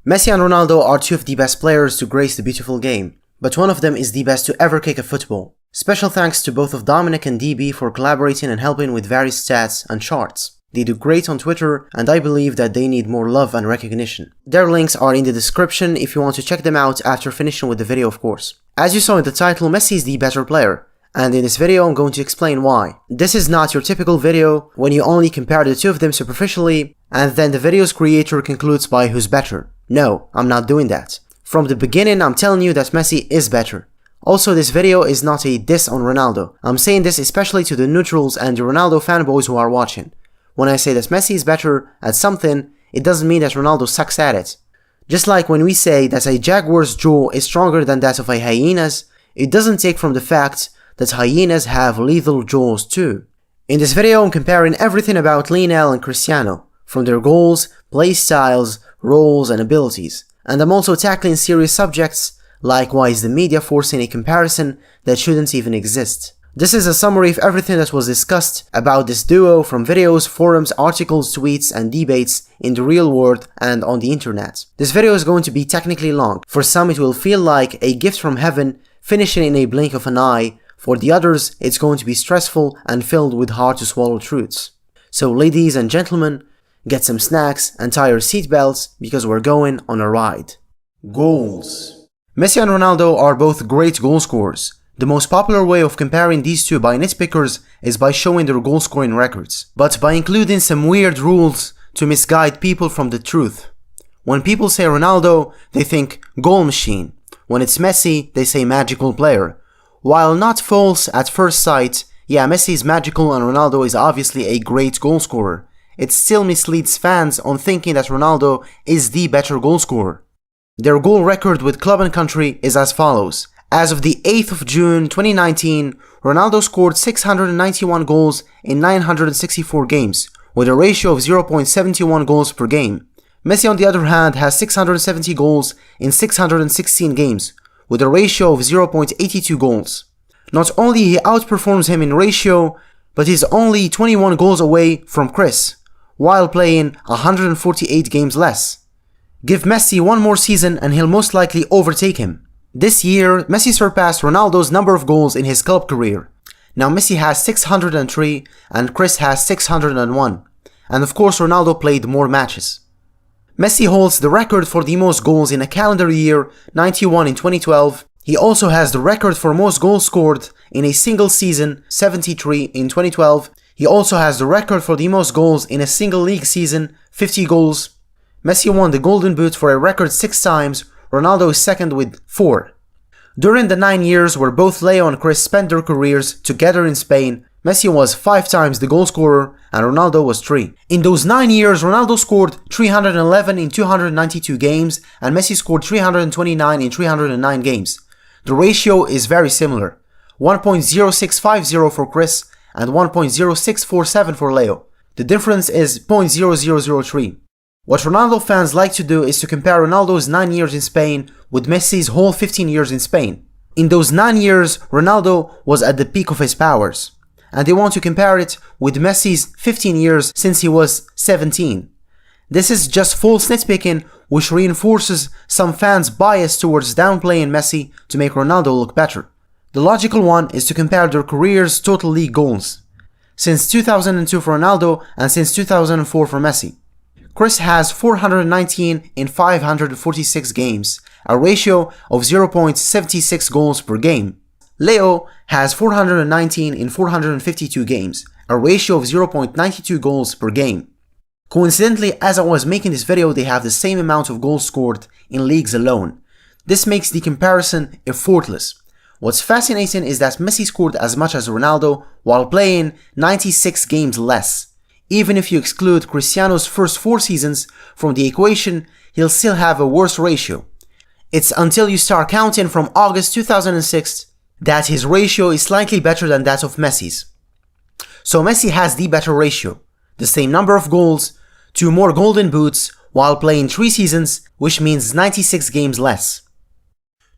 Messi and Ronaldo are two of the best players to grace the beautiful game, but one of them is the best to ever kick a football. Special thanks to both of Dominic and DB for collaborating and helping with various stats and charts. They do great on Twitter, and I believe that they need more love and recognition. Their links are in the description if you want to check them out after finishing with the video, of course. As you saw in the title, Messi is the better player, and in this video I'm going to explain why. This is not your typical video when you only compare the two of them superficially, and then the video's creator concludes by who's better. No, I'm not doing that. From the beginning I'm telling you that Messi is better. Also, this video is not a diss on Ronaldo. I'm saying this especially to the neutrals and the Ronaldo fanboys who are watching. When I say that Messi is better at something, it doesn't mean that Ronaldo sucks at it. Just like when we say that a jaguar's jaw is stronger than that of a hyena's, it doesn't take from the fact that hyenas have lethal jaws too. In this video I'm comparing everything about Lionel and Cristiano, from their goals, play styles, roles and abilities. And I'm also tackling serious subjects, like why is the media forcing a comparison that shouldn't even exist. This is a summary of everything that was discussed about this duo from videos, forums, articles, tweets and debates in the real world and on the internet. This video is going to be technically long. For some it will feel like a gift from heaven finishing in a blink of an eye. For the others it's going to be stressful and filled with hard to swallow truths. So ladies and gentlemen, get some snacks and tie your seatbelts because we're going on a ride. Goals. Messi and Ronaldo are both great goal scorers. The most popular way of comparing these two by nitpickers is by showing their goal scoring records, but by including some weird rules to misguide people from the truth. When people say Ronaldo, they think goal machine. When it's Messi, they say magical player. While not false at first sight, yeah, Messi is magical and Ronaldo is obviously a great goal scorer. It still misleads fans on thinking that Ronaldo is the better goal scorer. Their goal record with club and country is as follows. As of the 8th of June 2019, Ronaldo scored 691 goals in 964 games, with a ratio of 0.71 goals per game. Messi on the other hand has 670 goals in 616 games, with a ratio of 0.82 goals. Not only he outperforms him in ratio, but he's only 21 goals away from Chris, while playing 148 games less. Give Messi one more season and he'll most likely overtake him. This year, Messi surpassed Ronaldo's number of goals in his club career. Now Messi has 603 and Chris has 601. And of course Ronaldo played more matches. Messi holds the record for the most goals in a calendar year, 91 in 2012. He also has the record for most goals scored in a single season, 73 in 2012. He also has the record for the most goals in a single league season, 50 goals. Messi won the Golden Boot for a record 6 times, Ronaldo is second with 4. During the 9 years where both Leo and Chris spent their careers together in Spain, Messi was 5 times the goal scorer and Ronaldo was 3. In those 9 years, Ronaldo scored 311 in 292 games and Messi scored 329 in 309 games. The ratio is very similar, 1.0650 for Chris and 1.0647 for Leo. The difference is 0.0003. What Ronaldo fans like to do is to compare Ronaldo's 9 years in Spain with Messi's whole 15 years in Spain. In those 9 years, Ronaldo was at the peak of his powers, and they want to compare it with Messi's 15 years since he was 17. This is just false nitpicking which reinforces some fans' bias towards downplaying Messi to make Ronaldo look better. The logical one is to compare their careers' total league goals, since 2002 for Ronaldo and since 2004 for Messi. Chris has 419 in 546 games, a ratio of 0.76 goals per game. Leo has 419 in 452 games, a ratio of 0.92 goals per game. Coincidentally, as I was making this video, they have the same amount of goals scored in leagues alone. This makes the comparison effortless. What's fascinating is that Messi scored as much as Ronaldo while playing 96 games less. Even if you exclude Cristiano's first 4 seasons from the equation, he'll still have a worse ratio. It's until you start counting from August 2006 that his ratio is slightly better than that of Messi's. So Messi has the better ratio, the same number of goals, 2 more golden boots while playing 3 seasons, which means 96 games less.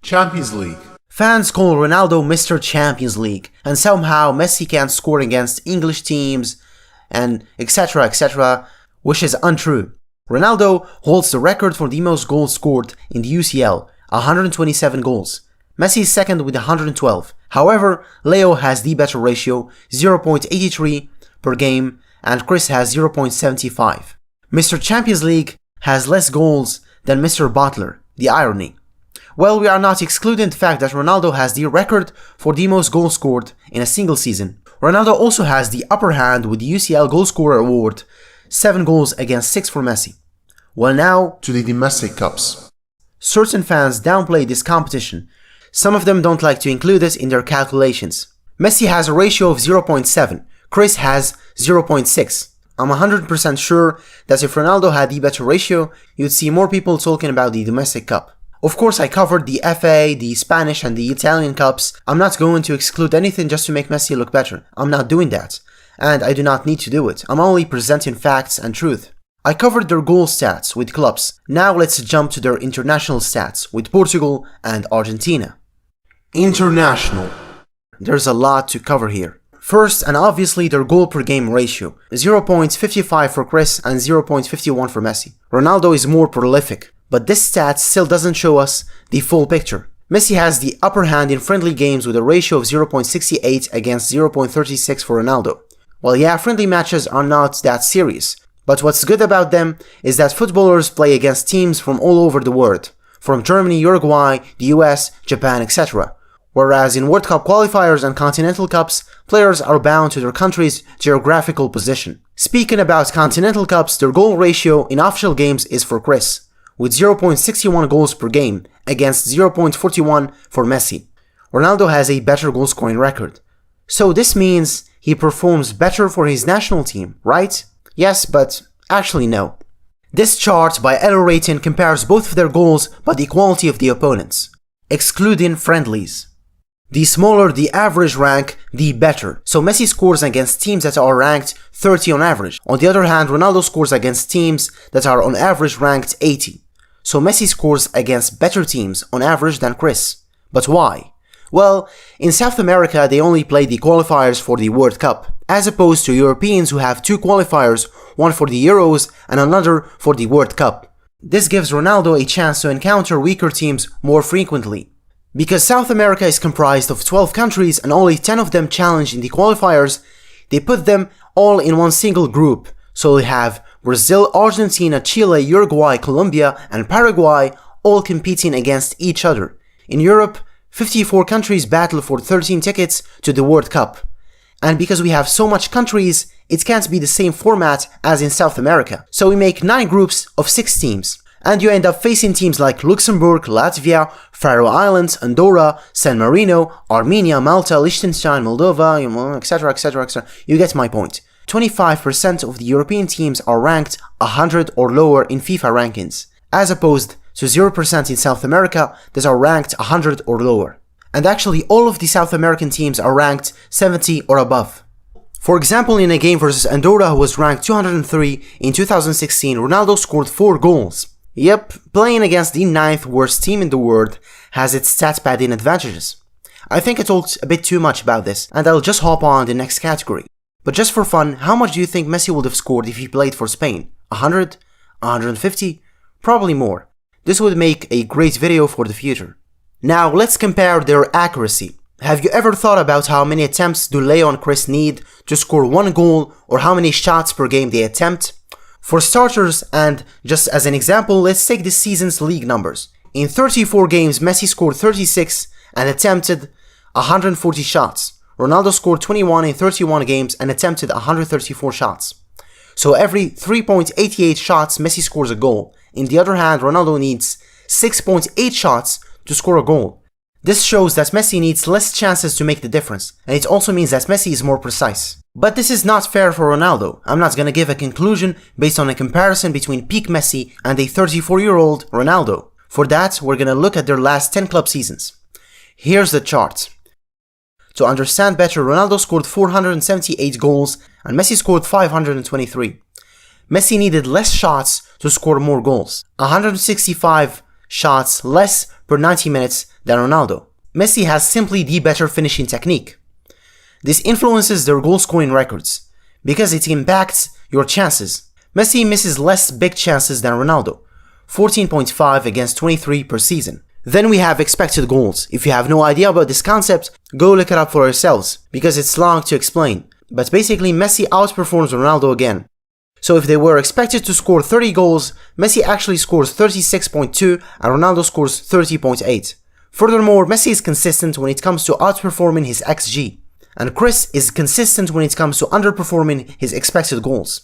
Champions League. Fans call Ronaldo Mr. Champions League, and somehow Messi can't score against English teams, and etc, which is untrue. Ronaldo holds the record for the most goals scored in the UCL, 127 goals. Messi is second with 112. However, Leo has the better ratio, 0.83 per game, and Chris has 0.75. Mr. Champions League has less goals than Mr. Butler. The irony. Well, we are not excluding the fact that Ronaldo has the record for the most goals scored in a single season. Ronaldo also has the upper hand with the UCL Goalscorer Award, 7 goals against 6 for Messi. Well, now to the domestic cups. Certain fans downplay this competition. Some of them don't like to include it in their calculations. Messi has a ratio of 0.7, Chris has 0.6. I'm 100% sure that if Ronaldo had the better ratio, you'd see more people talking about the domestic cup. Of course, I covered the FA, the Spanish and the Italian cups. I'm not going to exclude anything just to make Messi look better. I'm not doing that. And I do not need to do it. I'm only presenting facts and truth. I covered their goal stats with clubs. Now let's jump to their international stats with Portugal and Argentina. International. There's a lot to cover here. First, and obviously, their goal per game ratio, 0.55 for Chris and 0.51 for Messi. Ronaldo is more prolific, but this stat still doesn't show us the full picture. Messi has the upper hand in friendly games with a ratio of 0.68 against 0.36 for Ronaldo. Well, yeah, friendly matches are not that serious, but what's good about them is that footballers play against teams from all over the world, from Germany, Uruguay, the US, Japan, etc. Whereas in World Cup qualifiers and Continental Cups, players are bound to their country's geographical position. Speaking about Continental Cups, their goal ratio in official games is for Chris, with 0.61 goals per game against 0.41 for Messi. Ronaldo has a better goal scoring record. So this means he performs better for his national team, right? Yes, but actually no. This chart by Elo Rating compares both of their goals by the quality of the opponents, excluding friendlies. The smaller the average rank, the better. So Messi scores against teams that are ranked 30 on average. On the other hand, Ronaldo scores against teams that are on average ranked 80. So Messi scores against better teams on average than Chris. But why? Well, in South America they only play the qualifiers for the World Cup, as opposed to Europeans who have 2 qualifiers, one for the Euros and another for the World Cup. This gives Ronaldo a chance to encounter weaker teams more frequently. Because South America is comprised of 12 countries and only 10 of them challenge in the qualifiers, they put them all in one single group. So we have Brazil, Argentina, Chile, Uruguay, Colombia, and Paraguay all competing against each other. In Europe, 54 countries battle for 13 tickets to the World Cup. And because we have so much countries, it can't be the same format as in South America. So we make 9 groups of 6 teams. And you end up facing teams like Luxembourg, Latvia, Faroe Islands, Andorra, San Marino, Armenia, Malta, Liechtenstein, Moldova, etc, etc, etc. You get my point. 25% of the European teams are ranked 100 or lower in FIFA rankings, as opposed to 0% in South America that are ranked 100 or lower. And actually all of the South American teams are ranked 70 or above. For example, in a game versus Andorra, who was ranked 203 in 2016, Ronaldo scored 4 goals. Yep, playing against the 9th worst team in the world has its stat padding advantages. I think I talked a bit too much about this, and I'll just hop on the next category. But just for fun, how much do you think Messi would have scored if he played for Spain? 100? 150? Probably more. This would make a great video for the future. Now let's compare their accuracy. Have you ever thought about how many attempts do Leo and Chris need to score 1 goal, or how many shots per game they attempt? For starters, and just as an example, let's take this season's league numbers. In 34 games, Messi scored 36 and attempted 140 shots. Ronaldo scored 21 in 31 games and attempted 134 shots. So every 3.88 shots, Messi scores a goal. On the other hand, Ronaldo needs 6.8 shots to score a goal. This shows that Messi needs less chances to make the difference, and it also means that Messi is more precise. But this is not fair for Ronaldo. I'm not gonna give a conclusion based on a comparison between peak Messi and a 34-year-old Ronaldo. For that, we're gonna look at their last 10 club seasons. Here's the chart. To understand better, Ronaldo scored 478 goals and Messi scored 523. Messi needed less shots to score more goals. 165 shots less per 90 minutes than Ronaldo. Messi has simply the better finishing technique. This influences their goal scoring records, because it impacts your chances. Messi misses less big chances than Ronaldo, 14.5 against 23 per season. Then we have expected goals. If you have no idea about this concept, go look it up for yourselves, because it's long to explain. But basically, Messi outperforms Ronaldo again. So if they were expected to score 30 goals, Messi actually scores 36.2 and Ronaldo scores 30.8. Furthermore, Messi is consistent when it comes to outperforming his XG, and Chris is consistent when it comes to underperforming his expected goals.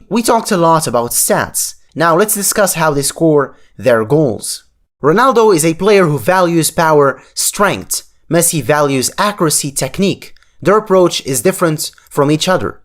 We talked a lot about stats. Now let's discuss how they score their goals. Ronaldo is a player who values power, strength. Messi values accuracy, technique. Their approach is different from each other.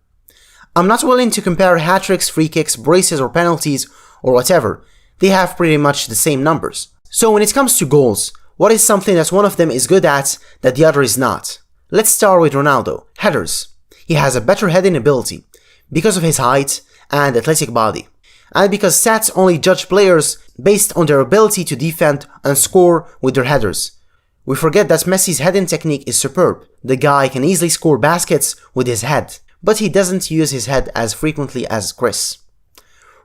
I'm not willing to compare hat-tricks, free kicks, braces or penalties or whatever. They have pretty much the same numbers. So when it comes to goals, what is something that one of them is good at that the other is not? Let's start with Ronaldo. Headers. He has a better heading ability because of his height and athletic body, and because stats only judge players based on their ability to defend and score with their headers. We forget that Messi's heading technique is superb. The guy can easily score baskets with his head, but he doesn't use his head as frequently as Chris.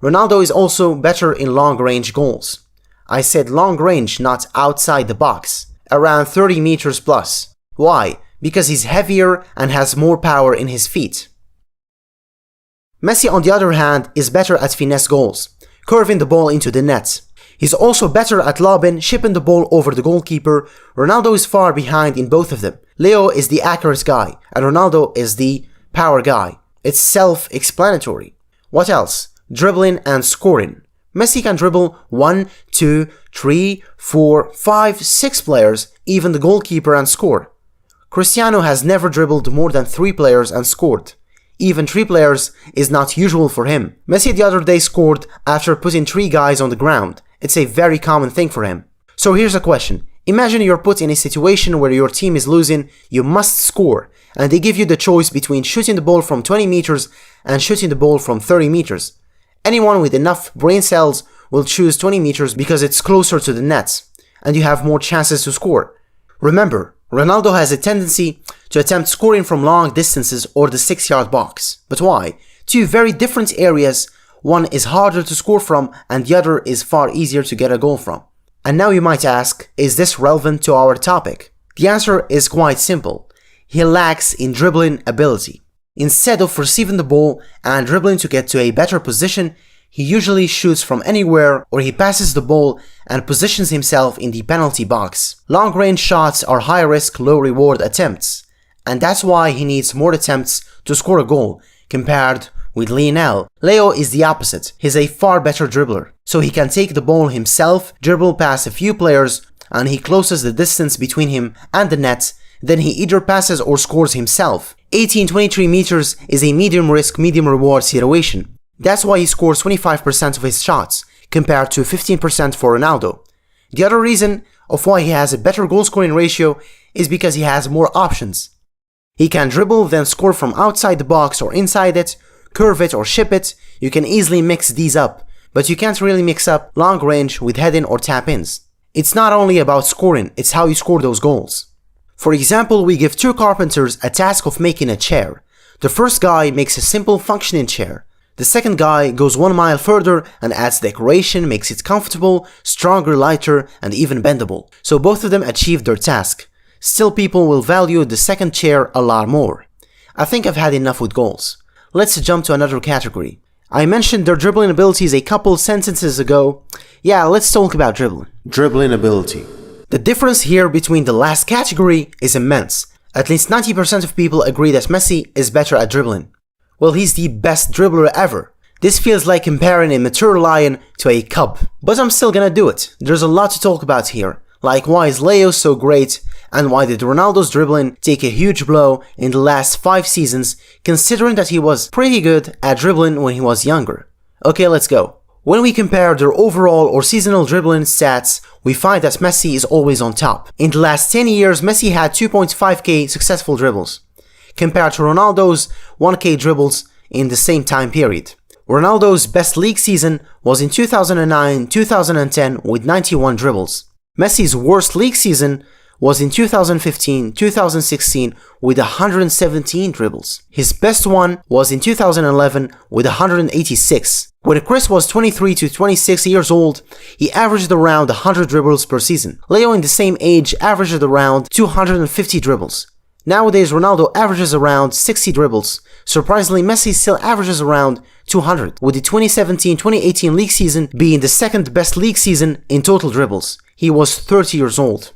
Ronaldo is also better in long-range goals. I said long-range, not outside the box, around 30 meters plus. Why? Because he's heavier and has more power in his feet. Messi, on the other hand, is better at finesse goals, curving the ball into the net. He's also better at lobbing, shipping the ball over the goalkeeper. Ronaldo is far behind in both of them. Leo is the accurate guy, and Ronaldo is the power guy. It's self-explanatory. What else? Dribbling and scoring. Messi can dribble 1, 2, 3, 4, 5, 6 players, even the goalkeeper, and score. Cristiano has never dribbled more than 3 players and scored. Even 3 players is not usual for him. Messi the other day scored after putting 3 guys on the ground. It's a very common thing for him. So here's a question. Imagine you're put in a situation where your team is losing, you must score, and they give you the choice between shooting the ball from 20 meters and shooting the ball from 30 meters. Anyone with enough brain cells will choose 20 meters because it's closer to the net, and you have more chances to score. Remember, Ronaldo has a tendency to attempt scoring from long distances or the 6-yard box. But why? 2 very different areas. One is harder to score from and the other is far easier to get a goal from. And now you might ask, is this relevant to our topic? The answer is quite simple. He lacks in dribbling ability. Instead of receiving the ball and dribbling to get to a better position, he usually shoots from anywhere, or he passes the ball and positions himself in the penalty box. Long-range shots are high-risk, low-reward attempts, and that's why he needs more attempts to score a goal compared with Lionel. Leo is the opposite. He's a far better dribbler, so he can take the ball himself, dribble past a few players, and he closes the distance between him and the net. Then he either passes or scores himself. 18-23 meters is a medium risk, medium reward situation. That's why he scores 25% of his shots, compared to 15% for Ronaldo. The other reason of why he has a better goal scoring ratio is because he has more options. He can dribble, then score from outside the box or inside it, curve it or ship it. You can easily mix these up, but you can't really mix up long range with head-in or tap-ins. It's not only about scoring, it's how you score those goals. For example, we give 2 carpenters a task of making a chair. The first guy makes a simple functioning chair. The second guy goes 1 mile further and adds decoration, makes it comfortable, stronger, lighter, and even bendable. So both of them achieved their task. Still, people will value the second chair a lot more. I think I've had enough with goals. Let's jump to another category. I mentioned their dribbling abilities a couple sentences ago. Yeah, let's talk about dribbling. Dribbling ability. The difference here between the last category is immense. At least 90% of people agree that Messi is better at dribbling. Well, he's the best dribbler ever. This feels like comparing a mature lion to a cub. But I'm still gonna do it. There's a lot to talk about here. Like, why is Leo so great? And why did Ronaldo's dribbling take a huge blow in the last 5 seasons, considering that he was pretty good at dribbling when he was younger? Okay, let's go. When we compare their overall or seasonal dribbling stats, we find that Messi is always on top. In the last 10 years, Messi had 2.5k successful dribbles, compared to Ronaldo's 1k dribbles in the same time period. Ronaldo's best league season was in 2009-2010 with 91 dribbles. Messi's worst league season was in 2015-2016 with 117 dribbles. His best one was in 2011 with 186. When Chris was 23 to 26 years old, he averaged around 100 dribbles per season. Leo in the same age averaged around 250 dribbles. Nowadays, Ronaldo averages around 60 dribbles. Surprisingly, Messi still averages around 200, with the 2017-2018 league season being the second best league season in total dribbles. He was 30 years old.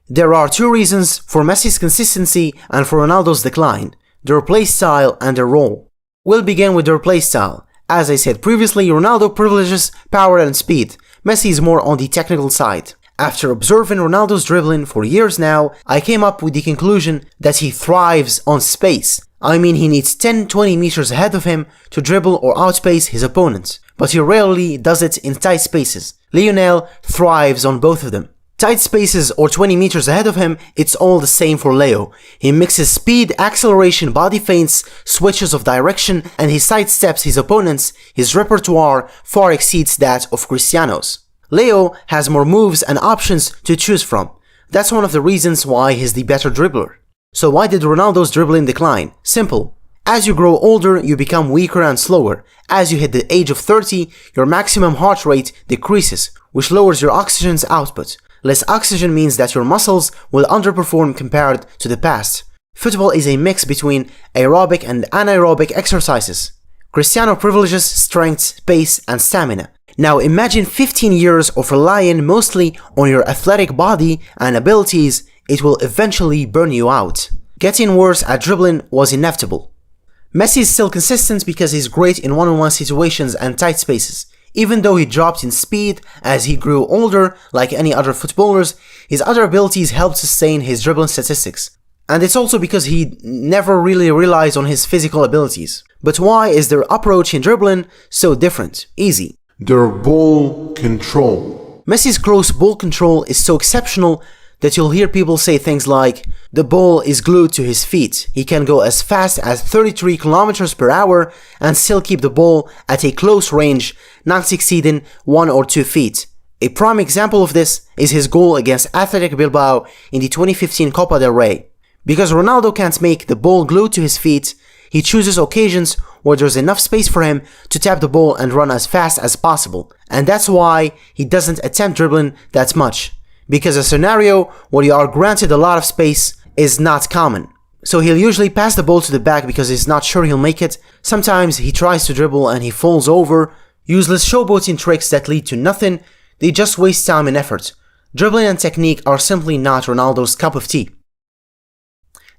There are two reasons for Messi's consistency and for Ronaldo's decline: their play style and their role. We'll begin with their play style. As I said previously, Ronaldo privileges power and speed. Messi is more on the technical side. After observing Ronaldo's dribbling for years now, I came up with the conclusion that he thrives on space. I mean, he needs 10-20 meters ahead of him to dribble or outspace his opponent, but he rarely does it in tight spaces. Lionel thrives on both of them. Tight spaces or 20 meters ahead of him, it's all the same for Leo. He mixes speed, acceleration, body feints, switches of direction, and he sidesteps his opponents. His repertoire far exceeds that of Cristiano's. Leo has more moves and options to choose from. That's one of the reasons why he's the better dribbler. So why did Ronaldo's dribbling decline? Simple. As you grow older, you become weaker and slower. As you hit the age of 30, your maximum heart rate decreases, which lowers your oxygen's output. Less oxygen means that your muscles will underperform compared to the past. Football is a mix between aerobic and anaerobic exercises. Cristiano privileges strength, pace, and stamina. Now imagine 15 years of relying mostly on your athletic body and abilities. It will eventually burn you out. Getting worse at dribbling was inevitable. Messi is still consistent because he's great in one-on-one situations and tight spaces. Even though he dropped in speed as he grew older, like any other footballers, his other abilities helped sustain his dribbling statistics. And it's also because he never really relies on his physical abilities. But why is their approach in dribbling so different? Easy. Their ball control. Messi's close ball control is so exceptional that you'll hear people say things like, the ball is glued to his feet. He can go as fast as 33 kilometers per hour and still keep the ball at a close range, not exceeding 1 or 2 feet. A prime example of this is his goal against Athletic Bilbao in the 2015 Copa del Rey. Because Ronaldo can't make the ball glued to his feet, he chooses occasions where there's enough space for him to tap the ball and run as fast as possible. And that's why he doesn't attempt dribbling that much. Because a scenario where you are granted a lot of space is not common. So he'll usually pass the ball to the back because he's not sure he'll make it. Sometimes he tries to dribble and he falls over. Useless showboating tricks that lead to nothing. They just waste time and effort. Dribbling and technique are simply not Ronaldo's cup of tea.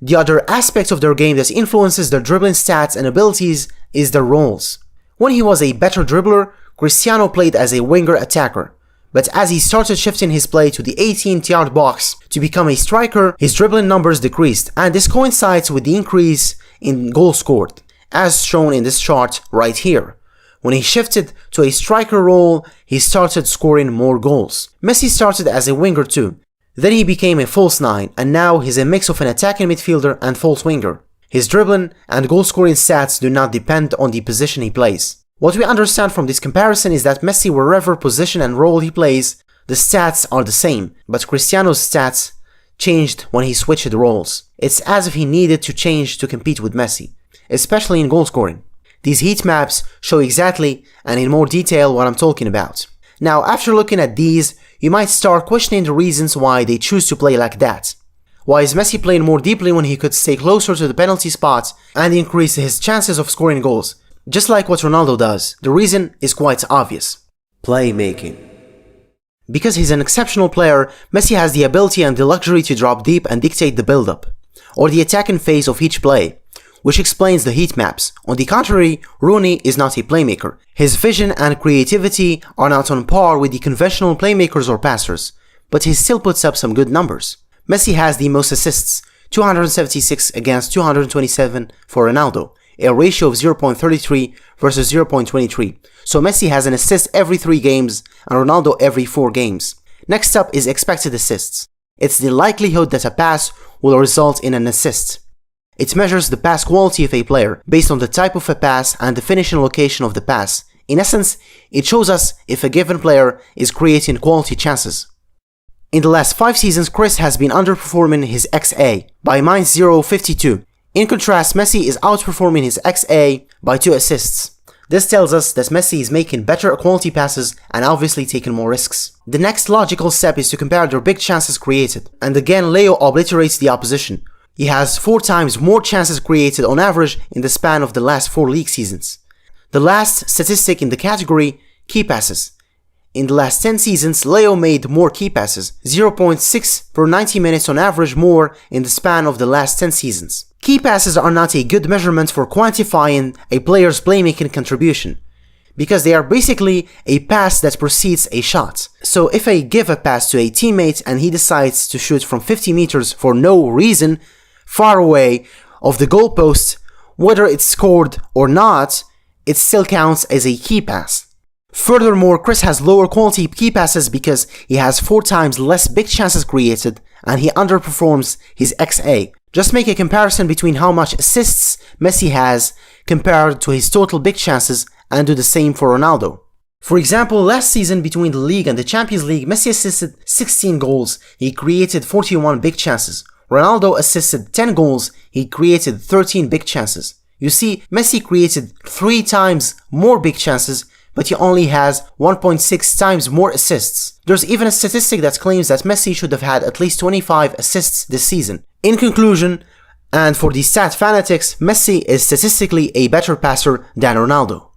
The other aspect of their game that influences their dribbling stats and abilities is their roles. When he was a better dribbler, Cristiano played as a winger attacker. But as he started shifting his play to the 18th-yard box to become a striker, his dribbling numbers decreased, and this coincides with the increase in goals scored, as shown in this chart right here. When he shifted to a striker role, he started scoring more goals. Messi started as a winger too. Then he became a false 9, and now he's a mix of an attacking midfielder and false winger. His dribbling and goal-scoring stats do not depend on the position he plays. What we understand from this comparison is that Messi, wherever position and role he plays, the stats are the same, but Cristiano's stats changed when he switched roles. It's as if he needed to change to compete with Messi, especially in goal-scoring. These heat maps show exactly and in more detail what I'm talking about. Now, after looking at these, you might start questioning the reasons why they choose to play like that. Why is Messi playing more deeply when he could stay closer to the penalty spot and increase his chances of scoring goals? Just like what Ronaldo does. The reason is quite obvious. Playmaking. Because he's an exceptional player, Messi has the ability and the luxury to drop deep and dictate the build-up, or the attacking phase of each play, which explains the heat maps. On the contrary, Rooney is not a playmaker. His vision and creativity are not on par with the conventional playmakers or passers, but he still puts up some good numbers. Messi has the most assists, 276 against 227 for Ronaldo, a ratio of 0.33 versus 0.23. So Messi has an assist every 3 games and Ronaldo every 4 games. Next up is expected assists. It's the likelihood that a pass will result in an assist. It measures the pass quality of a player based on the type of a pass and the finishing location of the pass. In essence, it shows us if a given player is creating quality chances. In the last 5 seasons, Chris has been underperforming his XA by -0.52. In contrast, Messi is outperforming his XA by 2 assists. This tells us that Messi is making better quality passes and obviously taking more risks. The next logical step is to compare their big chances created, and again Leo obliterates the opposition. He has 4 times more chances created on average in the span of the last 4 league seasons. The last statistic in the category, key passes. In the last 10 seasons, Leo made more key passes, 0.6 per 90 minutes on average more in the span of the last 10 seasons. Key passes are not a good measurement for quantifying a player's playmaking contribution, because they are basically a pass that precedes a shot. So if I give a pass to a teammate and he decides to shoot from 50 meters for no reason, far away of the goalpost, whether it's scored or not, it still counts as a key pass. Furthermore, Chris has lower quality key passes because he has 4 times less big chances created and he underperforms his XA. Just make a comparison between how much assists Messi has compared to his total big chances and do the same for Ronaldo. For example, last season between the league and the Champions League, Messi assisted 16 goals, he created 41 big chances. Ronaldo assisted 10 goals, he created 13 big chances. You see, Messi created 3 times more big chances, but he only has 1.6 times more assists. There's even a statistic that claims that Messi should have had at least 25 assists this season. In conclusion, and for the stat fanatics, Messi is statistically a better passer than Ronaldo.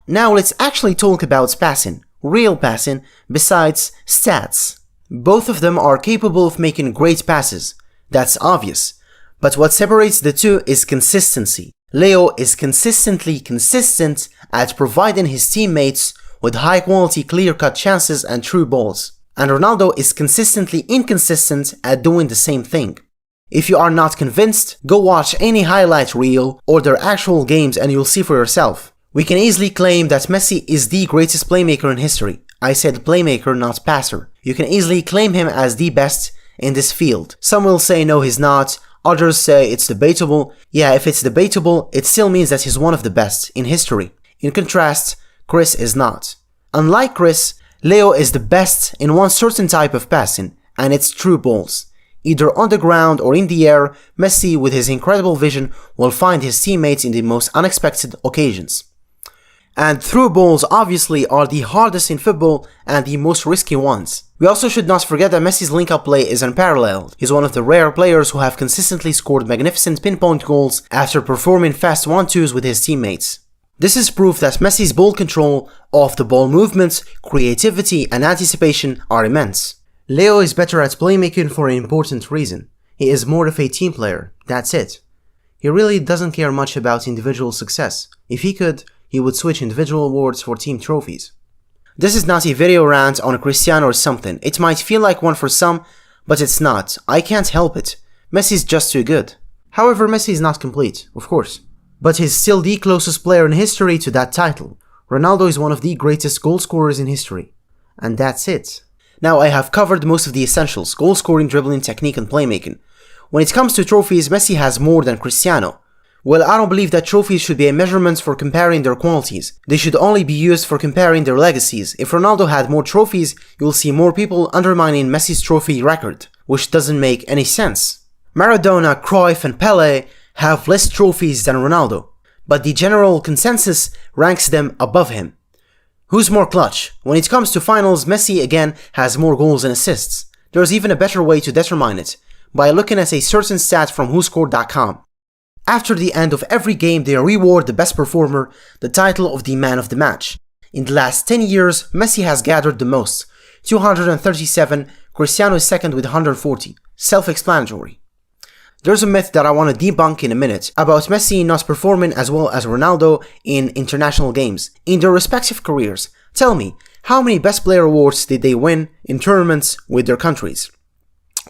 Now let's actually talk about passing, real passing, besides stats. Both of them are capable of making great passes. That's obvious. But what separates the two is consistency. Leo is consistently consistent at providing his teammates with high quality clear-cut chances and true balls. And Ronaldo is consistently inconsistent at doing the same thing. If you are not convinced, go watch any highlight reel or their actual games and you'll see for yourself. We can easily claim that Messi is the greatest playmaker in history. I said playmaker, not passer. You can easily claim him as the best in this field. Some will say no, he's not. Others say it's debatable. Yeah, if it's debatable, it still means that he's one of the best in history. In contrast, Chris is not. Unlike Chris, Leo is the best in one certain type of passing, and it's true balls. Either on the ground or in the air, Messi with his incredible vision will find his teammates in the most unexpected occasions. And through balls obviously are the hardest in football and the most risky ones. We also should not forget that Messi's link-up play is unparalleled. He's one of the rare players who have consistently scored magnificent pinpoint goals after performing fast 1-2s with his teammates. This is proof that Messi's ball control, off-the-ball movements, creativity and anticipation are immense. Leo is better at playmaking for an important reason. He is more of a team player, that's it. He really doesn't care much about individual success. If he could, he would switch individual awards for team trophies. This is not a video rant on Cristiano or something. It might feel like one for some, but it's not. I can't help it. Messi's just too good. However, Messi is not complete, of course. But he's still the closest player in history to that title. Ronaldo is one of the greatest goal scorers in history. And that's it. Now I have covered most of the essentials: goal scoring, dribbling, technique and playmaking. When it comes to trophies, Messi has more than Cristiano. Well, I don't believe that trophies should be a measurement for comparing their qualities. They should only be used for comparing their legacies. If Ronaldo had more trophies, you'll see more people undermining Messi's trophy record, which doesn't make any sense. Maradona, Cruyff and Pelé have less trophies than Ronaldo, but the general consensus ranks them above him. Who's more clutch? When it comes to finals, Messi again has more goals and assists. There's even a better way to determine it, by looking at a certain stat from whoscored.com. After the end of every game, they reward the best performer the title of the man of the match. In the last 10 years, Messi has gathered the most, 237, Cristiano is second with 140. Self-explanatory. There's a myth that I want to debunk in a minute about Messi not performing as well as Ronaldo in international games in their respective careers. Tell me, how many best player awards did they win in tournaments with their countries?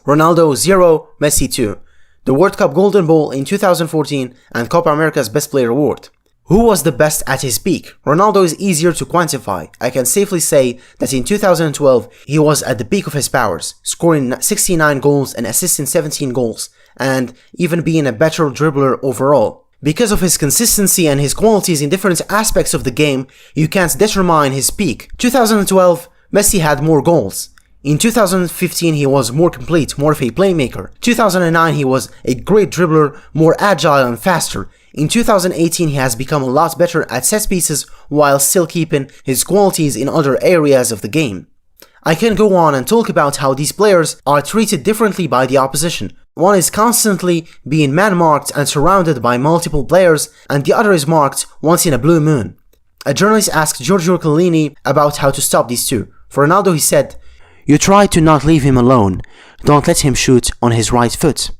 Ronaldo 0, Messi 2. The World Cup Golden Ball in 2014 and Copa America's Best Player Award. Who was the best at his peak? Ronaldo is easier to quantify. I can safely say that in 2012 he was at the peak of his powers, scoring 69 goals and assisting 17 goals, and even being a better dribbler overall. Because of his consistency and his qualities in different aspects of the game, you can't determine his peak. 2012, Messi had more goals. In 2015 he was more complete, more of a playmaker. 2009 he was a great dribbler, more agile and faster. In 2018 he has become a lot better at set pieces while still keeping his qualities in other areas of the game. I can go on and talk about how these players are treated differently by the opposition. One is constantly being man-marked and surrounded by multiple players, and the other is marked once in a blue moon. A journalist asked Giorgio Chiellini about how to stop these two. For Ronaldo he said, "You try to not leave him alone, don't let him shoot on his right foot."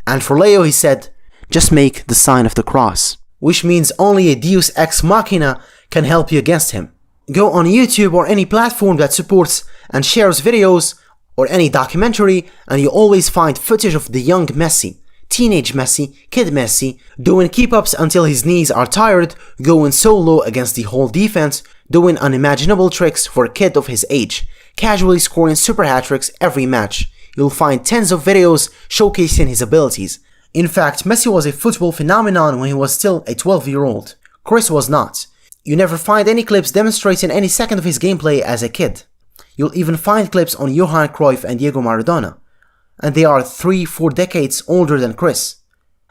And for Leo he said, "Just make the sign of the cross," which means only a deus ex machina can help you against him. Go on YouTube or any platform that supports and shares videos or any documentary and you always find footage of the young Messi, teenage Messi, kid Messi, doing keep-ups until his knees are tired, going solo against the whole defense, doing unimaginable tricks for a kid of his age, casually scoring super hat-tricks every match. You'll find tens of videos showcasing his abilities. In fact, Messi was a football phenomenon when he was still a 12-year-old. Chris was not. You never find any clips demonstrating any second of his gameplay as a kid. You'll even find clips on Johan Cruyff and Diego Maradona. And they are 3-4 decades older than Chris.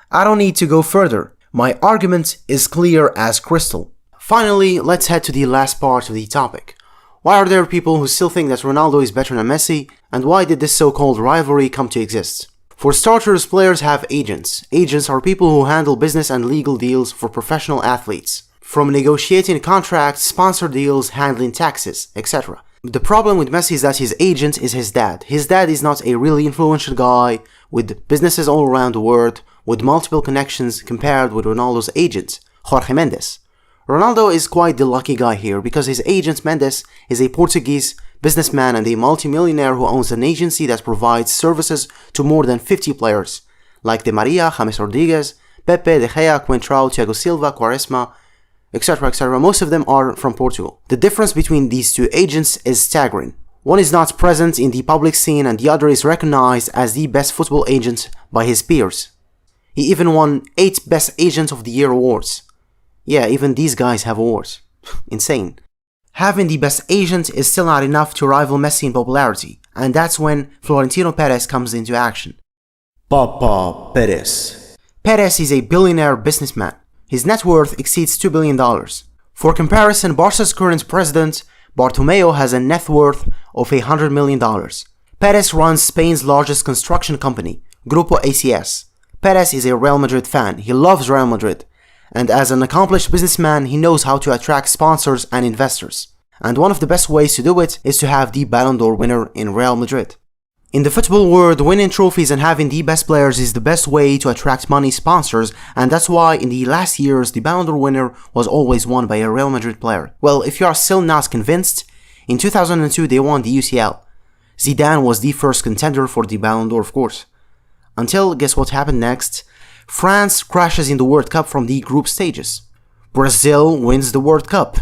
I don't need to go further. My argument is clear as crystal. Finally, let's head to the last part of the topic. Why are there people who still think that Ronaldo is better than Messi, and why did this so-called rivalry come to exist? For starters, players have agents. Agents are people who handle business and legal deals for professional athletes. From negotiating contracts, sponsor deals, handling taxes, etc. The problem with Messi is that his agent is his dad. His dad is not a really influential guy with businesses all around the world, with multiple connections compared with Ronaldo's agent, Jorge Mendes. Ronaldo is quite the lucky guy here because his agent Mendes is a Portuguese businessman and a multimillionaire who owns an agency that provides services to more than 50 players, like Di Maria, James Rodriguez, Pepe, De Gea, Coentrão, Thiago Silva, Quaresma, etc, etc. Most of them are from Portugal. The difference between these two agents is staggering. One is not present in the public scene and the other is recognized as the best football agent by his peers. He even won 8 Best Agent of the Year awards. Yeah, even these guys have awards. Insane. Having the best agent is still not enough to rival Messi in popularity, and that's when Florentino Perez comes into action. Papa Perez. Perez is a billionaire businessman. His net worth exceeds $2 billion. For comparison, Barca's current president, Bartomeu, has a net worth of $100 million. Perez runs Spain's largest construction company, Grupo ACS. Perez is a Real Madrid fan. He loves Real Madrid. And as an accomplished businessman, he knows how to attract sponsors and investors. And one of the best ways to do it is to have the Ballon d'Or winner in Real Madrid. In the football world, winning trophies and having the best players is the best way to attract money sponsors, and that's why in the last years the Ballon d'Or winner was always won by a Real Madrid player. Well, if you are still not convinced, in 2002 they won the UCL. Zidane was the first contender for the Ballon d'Or, of course. Until, guess what happened next? France crashes in the World Cup from the group stages. Brazil wins the World Cup.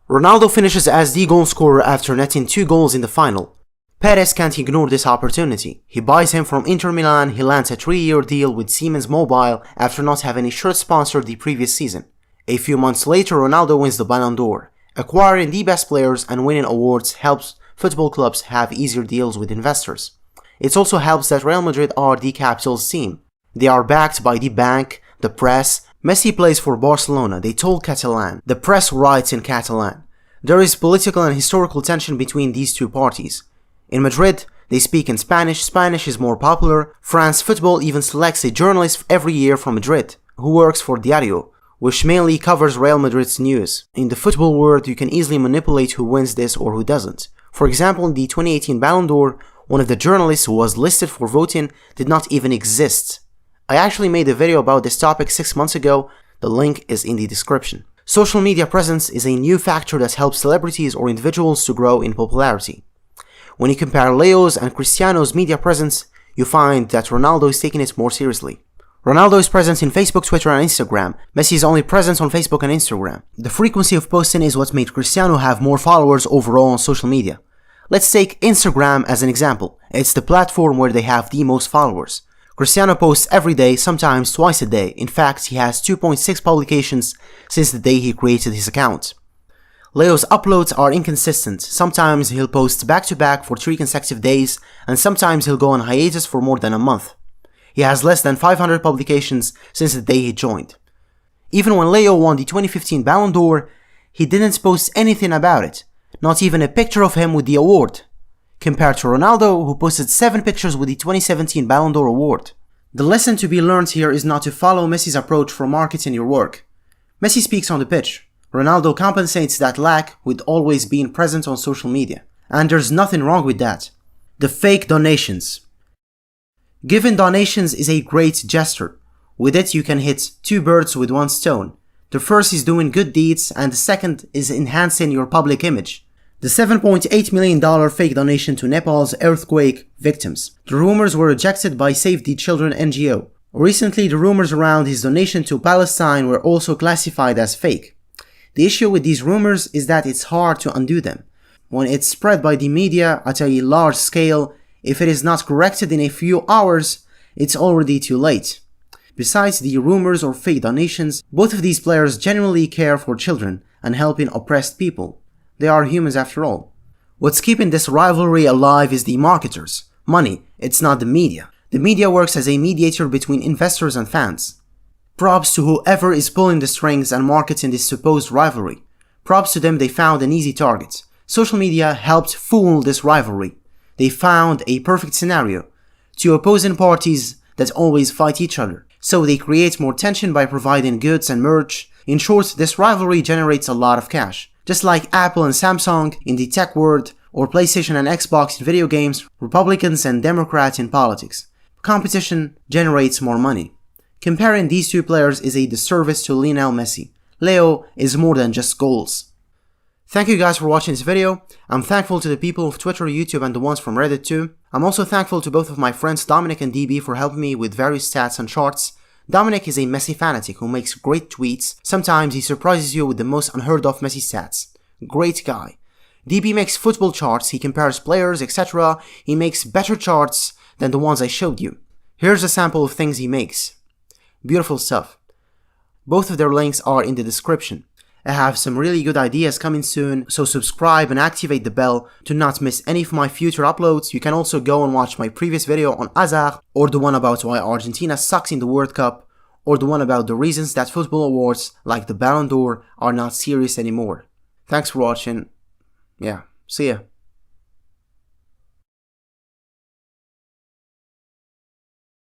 Ronaldo finishes as the goal scorer after netting 2 goals in the final. Perez can't ignore this opportunity. He buys him from Inter Milan. He lands a 3-year deal with Siemens Mobile after not having a shirt sponsor the previous season. A few months later, Ronaldo wins the Ballon d'Or. Acquiring the best players and winning awards helps football clubs have easier deals with investors. It also helps that Real Madrid are the capital's team. They are backed by the bank, the press. Messi plays for Barcelona. They talk Catalan. The press writes in Catalan. There is political and historical tension between these two parties. In Madrid, they speak in Spanish. Spanish is more popular. France Football even selects a journalist every year from Madrid, who works for Diario, which mainly covers Real Madrid's news. In the football world, you can easily manipulate who wins this or who doesn't. For example, in the 2018 Ballon d'Or, one of the journalists who was listed for voting did not even exist. I actually made a video about this topic 6 months ago. The link is in the description. Social media presence is a new factor that helps celebrities or individuals to grow in popularity. When you compare Leo's and Cristiano's media presence, you find that Ronaldo is taking it more seriously. Ronaldo is present in Facebook, Twitter and Instagram. Messi is only present on Facebook and Instagram. The frequency of posting is what made Cristiano have more followers overall on social media. Let's take Instagram as an example. It's the platform where they have the most followers. Cristiano posts every day, sometimes twice a day. In fact, he has 2.6 publications since the day he created his account. Leo's uploads are inconsistent. Sometimes he'll post back-to-back for 3 consecutive days, and sometimes he'll go on hiatus for more than a month. He has less than 500 publications since the day he joined. Even when Leo won the 2015 Ballon d'Or, he didn't post anything about it, not even a picture of him with the award, compared to Ronaldo, who posted 7 pictures with the 2017 Ballon d'Or award. The lesson to be learned here is not to follow Messi's approach for marketing your work. Messi speaks on the pitch. Ronaldo compensates that lack with always being present on social media. And there's nothing wrong with that. The fake donations. Giving donations is a great gesture. With it you can hit 2 birds with 1 stone. The first is doing good deeds and the second is enhancing your public image. The $7.8 million fake donation to Nepal's earthquake victims. The rumors were rejected by Save the Children NGO. Recently, the rumors around his donation to Palestine were also classified as fake. The issue with these rumors is that it's hard to undo them. When it's spread by the media at a large scale, if it is not corrected in a few hours, it's already too late. Besides the rumors or fake donations, both of these players genuinely care for children and helping oppressed people. They are humans after all. What's keeping this rivalry alive is the marketers. Money, it's not the media. The media works as a mediator between investors and fans. Props to whoever is pulling the strings and marketing this supposed rivalry. Props to them, they found an easy target. Social media helped fool this rivalry. They found a perfect scenario. 2 opposing parties that always fight each other. So they create more tension by providing goods and merch. In short, this rivalry generates a lot of cash. Just like Apple and Samsung in the tech world, or PlayStation and Xbox in video games, Republicans and Democrats in politics. Competition generates more money. Comparing these 2 players is a disservice to Lionel Messi. Leo is more than just goals. Thank you guys for watching this video. I'm thankful to the people of Twitter, YouTube, and the ones from Reddit too. I'm also thankful to both of my friends Dominic and DB for helping me with various stats and charts. Dominic is a Messi fanatic who makes great tweets. Sometimes he surprises you with the most unheard of Messi stats. Great guy. DB makes football charts, he compares players, etc. He makes better charts than the ones I showed you. Here's a sample of things he makes. Beautiful stuff. Both of their links are in the description. I have some really good ideas coming soon, so subscribe and activate the bell to not miss any of my future uploads. You can also go and watch my previous video on Hazard, or the one about why Argentina sucks in the World Cup, or the one about the reasons that football awards like the Ballon d'Or are not serious anymore. Thanks for watching. Yeah, see ya.